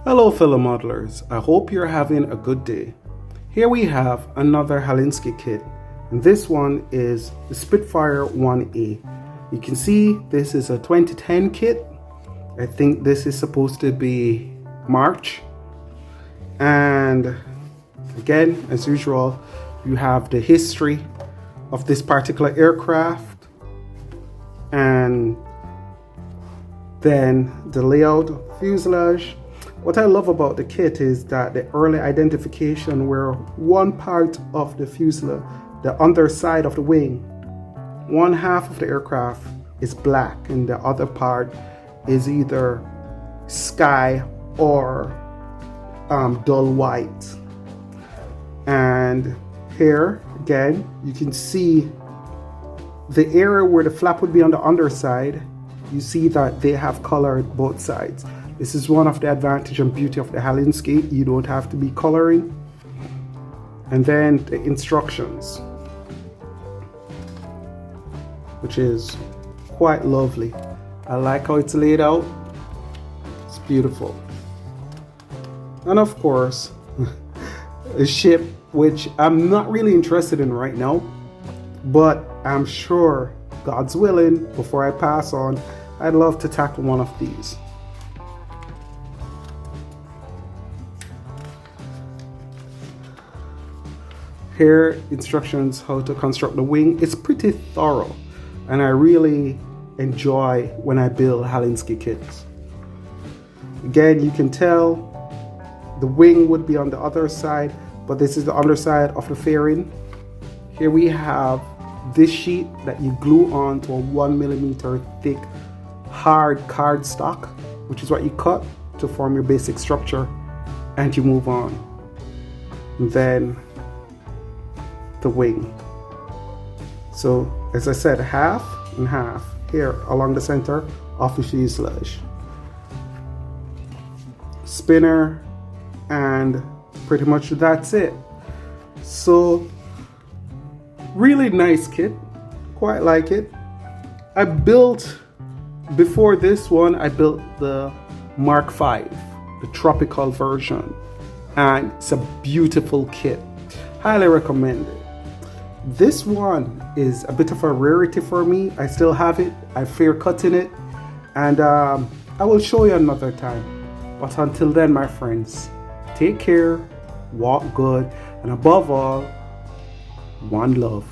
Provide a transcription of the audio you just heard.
Hello fellow modelers, I hope you're having a good day. Here we have another HALINSKI kit, and this one is the Spitfire 1A. You can see this is a 2010 kit. I think this is supposed to be March. And again, as usual, you have the history of this particular aircraft and then the layout of fuselage. What I love about the kit is that the early identification where one part of the fuselage, the underside of the wing, one half of the aircraft is black and the other part is either sky or dull white. And here again, you can see the area where the flap would be on the underside. You see that they have colored both sides. This is one of the advantage and beauty of the HALINSKI. You don't have to be coloring. And then the instructions, which is quite lovely. I like how it's laid out. It's beautiful. And of course, a ship which I'm not really interested in right now, but I'm sure, God's willing, before I pass on, I'd love to tackle one of these. Here, instructions how to construct the wing. It's pretty thorough, and I really enjoy when I build HALINSKI kits. Again, you can tell the wing would be on the other side, but this is the underside of the fairing. Here we have this sheet that you glue on to a 1mm thick hard cardstock, which is what you cut to form your basic structure, and you move on. And then the wing. So as I said, half and half here along the center of the fuselage. Spinner, and pretty much that's it. So really nice kit, quite like it. I built, before this one, I built the Mark V, the tropical version, and it's a beautiful kit. Highly recommend it. This one is a bit of a rarity for me. I still have it. I fear cutting it, and I will show you another time. But until then, my friends, take care, walk good, and above all, one love.